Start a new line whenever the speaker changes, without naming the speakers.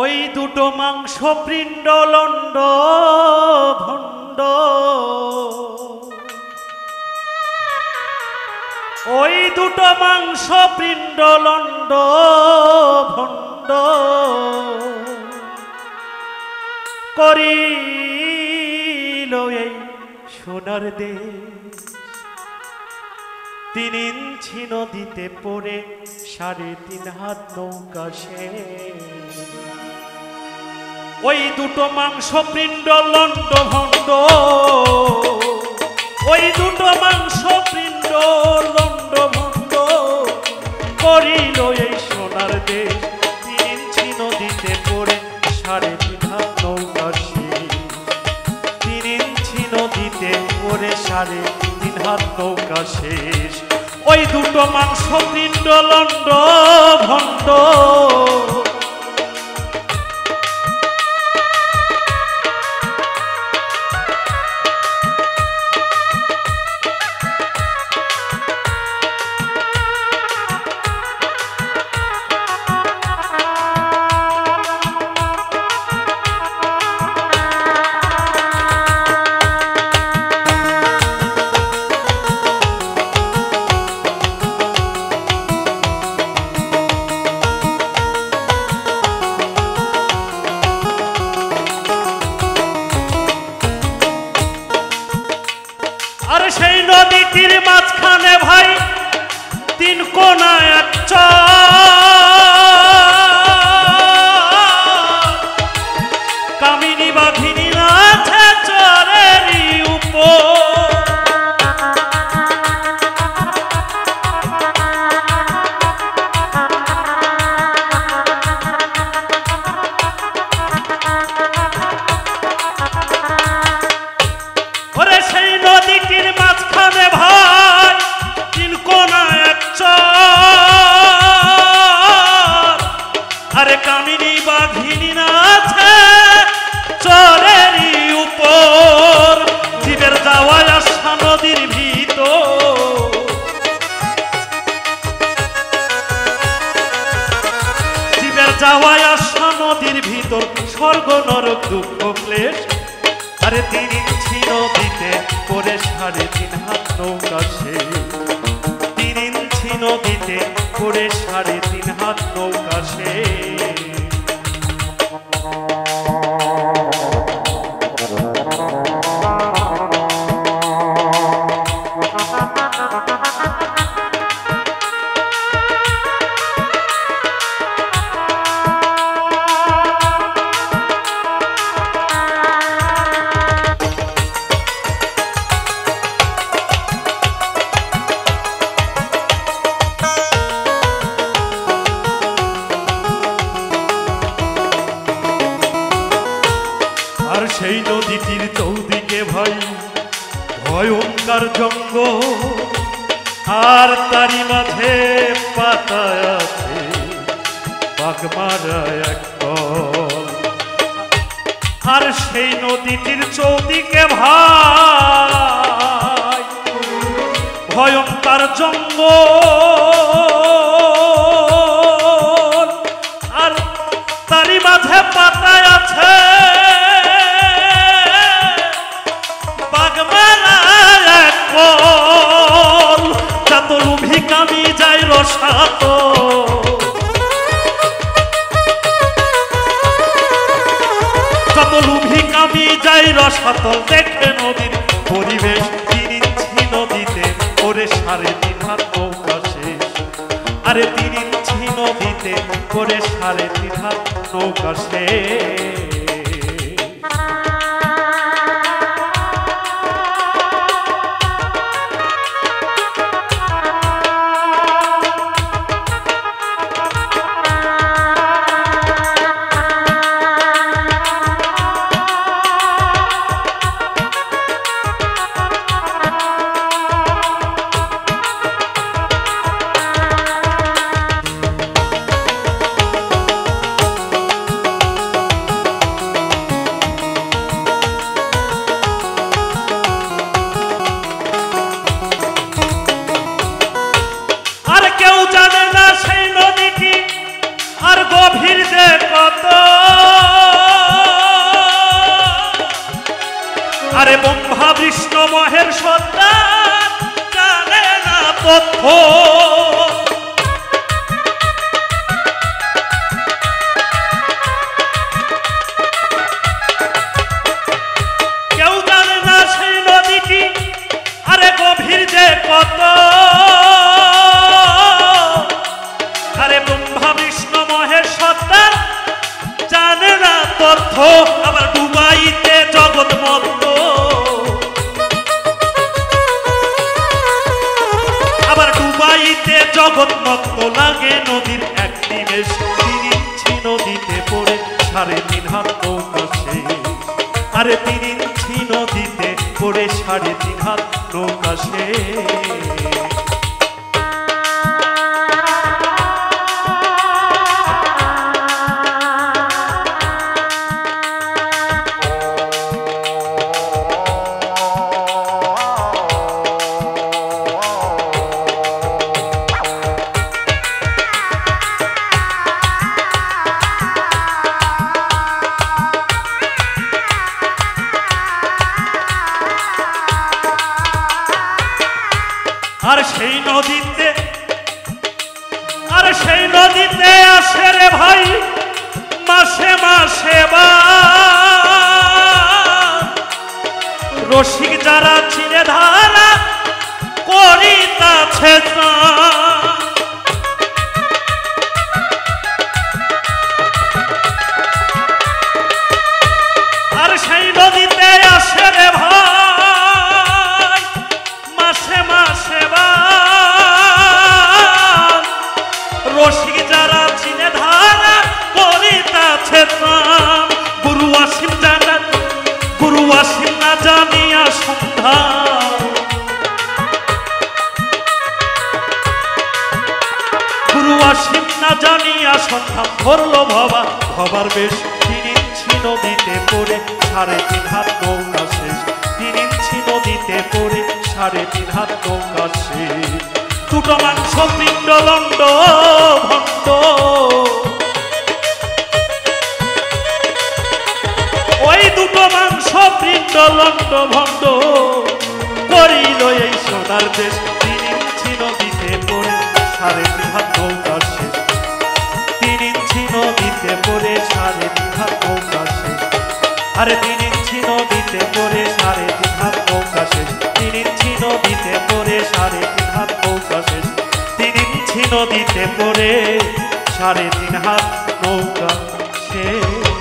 ওই দুটো মাংস পিণ্ড লণ্ড ভণ্ড, ওই দুটো মাংস পিণ্ড লণ্ড ভণ্ড করিল এই সোনার দেশ। 3 ইঞ্চি নদীতে পড়ে 3.5 হাত নৌকা শেষ। ওই দুটো মাংস পিণ্ড লণ্ড ভণ্ড, ওই দুটো মাংস পিণ্ড লণ্ড ভণ্ড করিল এই সোনার দেশ। 3 ইঞ্চি নদীতে পড়ে 3.5 হাত নৌকা শেষ। 3 ইঞ্চি নদীতে পড়ে 3.5 হাত নৌকা শেষ। ওই দুটো মাংস পিণ্ড লণ্ড ভণ্ড, আর সেই নদীটির মাঝখানে ভাই 3 কোনা এক কামিনী বাঘিনী আছে চরেরই উপর। ওরে সেই নদীটির মাঝখানে ভাই 3 কোনা এক আরে কামিনী বাঘিনী আছে চরেরই উপর। জীবের যাওয়া আসা নদীর ভিতর, জীবের যাওয়া আসা নদীর ভিতর স্বর্গ নরক দুঃখ ক্লেশ। আরে 3 ইঞ্চি নদীতে পড়ে 3.5 হাত নৌকা শেষ। 3 ইঞ্চি নদীতে পড়ে 3.5 হাত নৌকা শেষ। আর সেই নদীটির চৌদিকে ভাই ভয়ঙ্কর জঙ্গল, আর তারি মাঝে পাতায় আছে বাঘমারা এক দল। আর সেই নদীটির চৌদিকে ভাই ভয়ঙ্কর জঙ্গল, আর তারি মাঝে পাতায় আছে যত লুভি কামি যায় রসাত, যত লুভি কামি যায় রসাত দেখে নদীর পরিবেশ। 3 ইঞ্চি নদীতে পড়ে 3.5 হাত নৌকা শেষ। আরে 3 ইঞ্চি নদীতে পড়ে 3.5 হাত নৌকা শেষ। আরে ব্রহ্মা বিষ্ণু মহের সন্তান জানে না তথ্য, কেউ জানে না সেই নদীটি আরে গভীর যে কত। আরে ব্রহ্মা বিষ্ণু মহের সন্তান জানে না তথ্য, আবার ডুবাইতে জগৎ মত্ত, আবার ডুবাইতে জগৎ মত্ত লাগে নদীর এক নিমেষ। 3 ইঞ্চি নদীতে পড়ে 3.5 হাত নৌকা শেষ। আরে 3 ইঞ্চি নদীতে পড়ে 3.5 হাত নৌকা শেষ। আর সেই নদীতে, আর সেই নদীতে আসে রে ভাই মাসে মাসে রসিক যারা চিরে ধারা করিতাছে আর সেই নদীতে আসে রে ভাই মাসে মাসে রসিক যারা চিনে ধারা করিতাছে গুরু আসিম জানা, গুরু আসিম না জানিয়া সন্ধান, গুরু আসিম না জানিয়া সন্ধান ধরল ভবা ভবার বেশ। 3 ইঞ্চি নদীতে পড়ে 3.5 হাত নৌকা শেষ। 3 ইঞ্চি নদীতে পড়ে 3.5 হাত নৌকা শেষ। দুটো মাংস পিণ্ড লণ্ড ভণ্ড, ওই দুটো মাংস পিণ্ড লণ্ড ভণ্ড করিল এই সোনার দেশ। 3 ইঞ্চি নদীতে পড়ে 3.5 হাত নৌকা শেষ। 3 ইঞ্চি নদীতে পড়ে 3.5 হাত নৌকা শেষ। আরে 3 ইঞ্চি নদীতে পড়ে 3.5 হাত নৌকা শেষ। 3 ইঞ্চি নদীতে পড়ে 3.5 হাত নৌকা শেষ। 3 ইঞ্চি নদীতে পড়ে 3.5 হাত নৌকা শেষ।